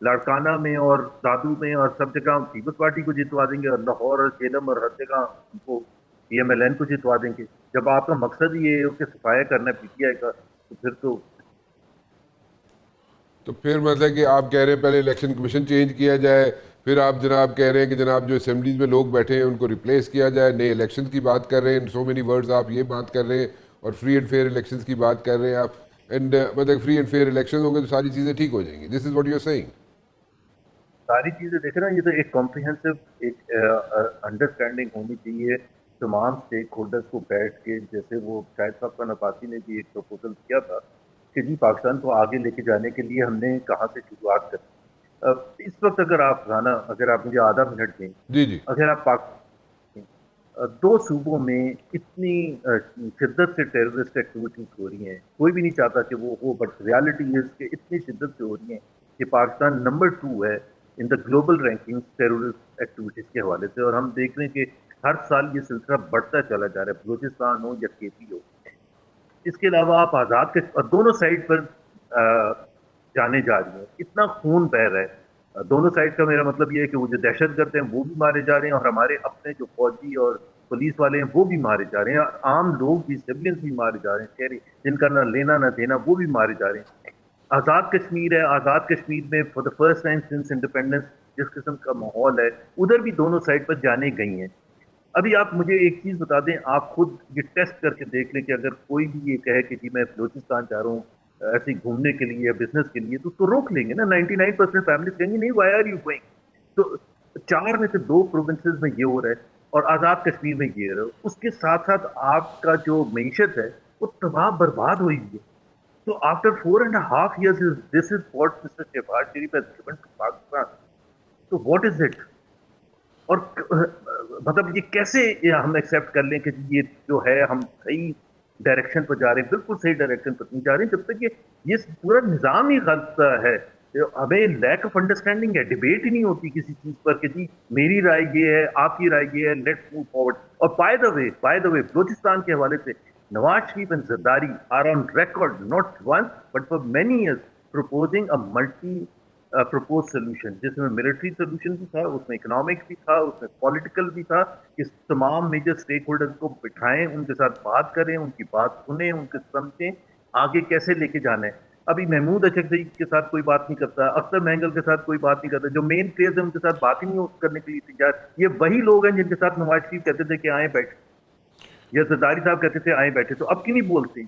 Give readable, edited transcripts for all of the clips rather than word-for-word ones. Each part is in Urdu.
لاڑکانہ میں اور دادو میں اور سب جگہ پیپلز پارٹی کو جتوا دیں گے، اور لاہور اور جیلم اور ہر جگہ ان کو پی ایم ایل این کو جتوا دیں گے. جب آپ کا مقصد ہی یہ ہے کہ صفایا کرنا ہے پی ٹی آئی کا، تو پھر تو پھر مطلب کہ آپ کہہ رہے ہیں پہلے الیکشن کمیشن چینج کیا جائے، پھر آپ جناب کہہ رہے ہیں کہ جناب جو اسمبلیز میں لوگ بیٹھے ہیں ان کو ریپلیس کیا جائے، نئے الیکشن کی بات کر رہے ہیں، سو مینی ورڈز آپ یہ بات کر رہے ہیں، اور فری اینڈ فیئر الیکشنز کی بات کر رہے ہیں آپ. اینڈ مطلب فری اینڈ فیئر الیکشن ہوں گے تو ساری چیزیں ٹھیک ہو جائیں گی. This is what you are seeing. ساری چیزیں دیکھ رہے ہیں. یہ تو ایک کمپریہنسو ایک انڈرسٹینڈنگ ہونی چاہیے تمام اسٹیک ہولڈرز کو بیٹھ کے، جیسے وہ شاہد صاحب خان عباسی نے بھی ایک پروپوزل کیا تھا کہ جی پاکستان کو آگے لے کے جانے کے لیے ہم نے کہاں سے شروعات کرنی. اس وقت اگر آپ اگر آپ مجھے آدھا منٹ دیں، جی جی. اگر آپ دو صوبوں میں اتنی شدت سے ٹیررسٹ ایکٹیویٹیز ہو رہی ہیں، کوئی بھی نہیں چاہتا کہ وہ ہو، بٹ ریالٹی از کہ اتنی شدت سے ہو رہی ہیں کہ پاکستان نمبر 2 ہے in the global ranking terrorist activities کے حوالے سے. اور ہم دیکھ رہے ہیں کہ ہر سال یہ سلسلہ بڑھتا چلا جا رہا ہے، بلوچستان ہو یا کے پی ہو. اس کے علاوہ آپ آزاد کے دونوں سائڈ پر جانے جا رہی ہیں، اتنا خون بہ رہا ہے دونوں سائڈ کا. میرا مطلب یہ ہے کہ وہ جو دہشت گرد ہیں وہ بھی مارے جا رہے ہیں، اور ہمارے اپنے جو فوجی اور پولیس والے ہیں وہ بھی مارے جا رہے ہیں، اور عام لوگ بھی، سیولینز بھی مارے جا رہے ہیں، شہری جن کا نہ لینا نہ دینا، وہ بھی مارے جا رہے ہیں. آزاد کشمیر ہے، آزاد کشمیر میں for the first time since independence جس قسم کا ماحول ہے، ادھر بھی دونوں سائڈ پر جانے گئی ہیں. ابھی آپ مجھے ایک چیز بتا دیں، آپ خود یہ ٹیسٹ کر کے دیکھ لیں کہ اگر کوئی بھی یہ کہے کہ جی میں بلوچستان جا رہا ہوں ایسے گھومنے کے لیے یا بزنس کے لیے، تو اس کو روک لیں گے نا. 99% فیملیز کہیں گے نہیں، وائی آر یو گوئنگ. تو 4 میں سے 2 پروونسز میں یہ ہو رہا ہے، اور آزاد کشمیر میں یہ رہا ہے. اس کے ساتھ ساتھ آپ کا جو معیشت ہے وہ تباہ برباد ہوئی ہے. تو after 4.5 years this is what Mr. Shehbaz Sharif has given to Pakistan. تو what is it؟ اور مطلب یہ کیسے ہم ایکسیپٹ کر لیں کہ یہ جو ہے ہم صحیح ڈائریکشن پر جا رہے ہیں؟ بالکل صحیح ڈائریکشن پر نہیں جا رہے ہیں جب تک یہ پورا نظام ہی غلط ہے. ہمیں لیک آف انڈرسٹینڈنگ ہے، ڈیبیٹ ہی نہیں ہوتی کسی چیز پر کہ جی میری رائے یہ ہے، آپ کی رائے یہ ہے، لیٹس موو فارورڈ. اور بائی دا وے بلوچستان کے حوالے سے Nawaz Sharif and Zardari are on record not once but for many years proposing a multi propose solution, جس میں ملٹری سولوشن بھی تھا، اس میں اکنامک بھی تھا، اس میں پولیٹیکل بھی تھا، کہ تمام میجر اسٹیک ہولڈرز کو بٹھائیں، ان کے ساتھ بات کریں، ان کی بات سنیں، ان کے سمجھیں آگے کیسے لے کے جانا ہے. ابھی محمود اشرفی کے ساتھ کوئی بات نہیں کرتا، اختر مینگل کے ساتھ کوئی بات نہیں کرتا، جو مین پلیئرز ہیں ان کے ساتھ بات ہی نہیں کرنے کے لیے تیار. یہ وہی لوگ ہیں جن کے ساتھ نواز شریف کہتے تھے کہ آئیں بیٹھے، یا زرداری صاحب کہتے تھے آئیں بیٹھے. تو اب کیوں نہیں بولتے؟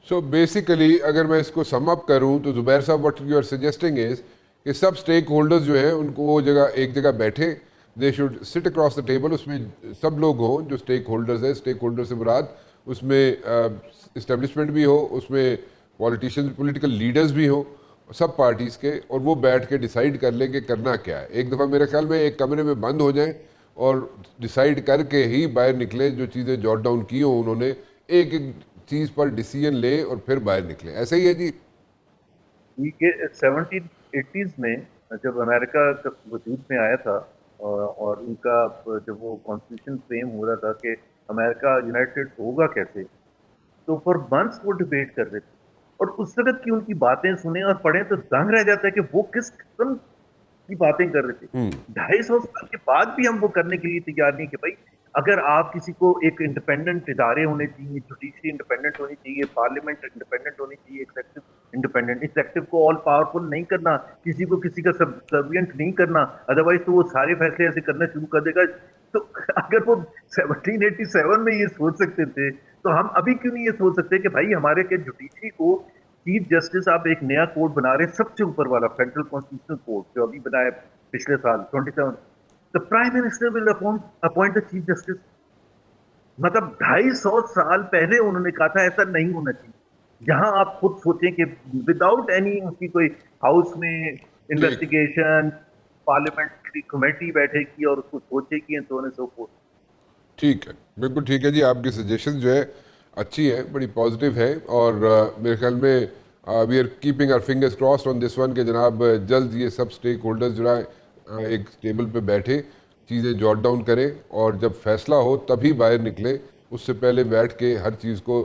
سو بیسیکلی اگر میں اس کو سم اپ کروں تو زبیر صاحب واٹ یو آر سجیسٹنگ از کہ سب اسٹیک ہولڈرز جو ہیں ان کو وہ جگہ ایک جگہ بیٹھے، they should sit across the table, اس میں سب لوگ ہوں جو اسٹیک ہولڈرز ہیں. اسٹیک ہولڈر سے مراد اس میں اسٹیبلشمنٹ بھی ہو، اس میں پولیٹیشین پولیٹیکل لیڈرز بھی ہوں سب پارٹیز کے، اور وہ بیٹھ کے ڈیسائیڈ کر لیں کہ کرنا کیا ہے. ایک دفعہ میرے خیال میں ایک کمرے میں بند ہو جائیں اور ڈیسائیڈ کر کے ہی باہر نکلیں، جو چیزیں جاٹ ڈاؤن کی ہوں انہوں نے، ایک ایک چیز پر ڈیسیژن لیں اور پھر باہر نکلیں. ایسا ہی ہے جی؟ یہ 1780s میں جب امریکہ وجود میں آیا تھا اور ان کا جب وہ کانسٹیٹیوشن فریم ہو رہا تھا کہ امریکہ یونائٹڈ ہوگا کیسے، تو فار منتھس وہ ڈیبیٹ کر رہے تھے. اور اس وقت کی ان کی باتیں سنیں اور پڑھیں تو دنگ رہ جاتا ہے کہ وہ کس قسم کی باتیں کر رہے تھے. 250 سال کے بعد بھی ہم وہ کرنے کے لیے تیار نہیں کہ بھائی اگر آپ کسی کو ایک انڈیپینڈنٹ ادارے ہونے چاہیے، جوڈیشری انڈیپینڈنٹ ہونی چاہیے، پارلیمنٹ انڈیپینڈنٹ ہونی چاہیے، ایگزیکٹو انڈیپینڈنٹ. ایگزیکٹو کو آل پاورفل نہیں کرنا، کسی کو کسی کا سبسروینٹ نہیں کرنا، ادروائز تو وہ سارے فیصلے ایسے کرنا شروع کر دے گا. تو اگر وہ 1787 میں یہ سوچ سکتے تھے تو ہم ابھی کیوں نہیں یہ سوچ سکتے کہ بھائی ہمارے کے جوڈیشری کو چیف جسٹس آپ ایک نیا کوڈ بنا رہے ہیں، سب سے اوپر والا فیڈرل کانسٹیٹیوشنل کوڈ جو ابھی بنایا پچھلے سال 27. The Prime Minister will appoint the Chief Justice. مطلب 250 سال پہلے انہوں نے کہا تھا ایسا نہیں ہونا چاہیے. یہاں آپ خود سوچیں کہ وداؤٹ اینی اس کی کوئی ہاؤس میں انویسٹیگیشن، پارلیمنٹری کمیٹی بیٹھے کی اور اس کو سوچے کی تو نے سو کو. ٹھیک ہے، بالکل ٹھیک ہے جی. آپ کی سجیشن جو ہے اچھی ہے، بڑی پازیٹیو ہے، اور میرے خیال میں we are keeping our fingers crossed on this one کہ جناب جلد یہ سب اسٹیک ہولڈرز جو ہے ایک ٹیبل پہ بیٹھے، چیزیں جاٹ ڈاؤن کریں، اور جب فیصلہ ہو تبھی باہر نکلیں. اس سے پہلے بیٹھ کے ہر چیز کو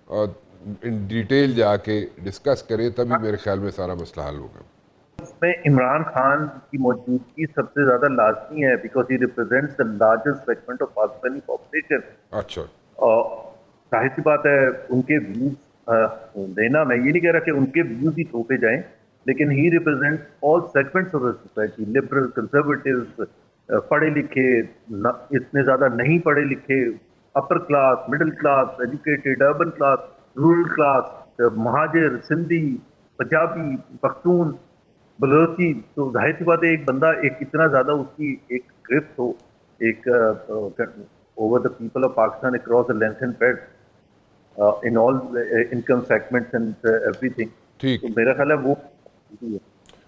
ان ڈیٹیل جا کے ڈسکس کریں، تبھی میرے خیال میں سارا مسئلہ حل ہوگا. اس میں عمران خان کی موجودگی سب سے زیادہ لازمی ہے because he represents the largest segment of Pakistani population. اچھا اور ظاہر سی بات ہے ان کے ویوز دینا, میں یہ نہیں کہہ رہا کہ ان کے ویوز ہی تھوپے جائیں, لیکن ہی represent all segments of the society, liberal, conservatives, پڑھے لکھے, اتنے زیادہ نہیں پڑھے لکھے, upper class, middle class, educated, urban class, rural class, Mohajir, Sindhi, Punjabi, Pakhtun, Balochi. تو ظاہر سی بات ہے ایک بندہ ایک اتنا زیادہ اس کی ایک گرفت ہو ایک over the people of Pakistan across the length and breadth in all income segments and everything. ٹھیک. تو میرا خیال ہے وہ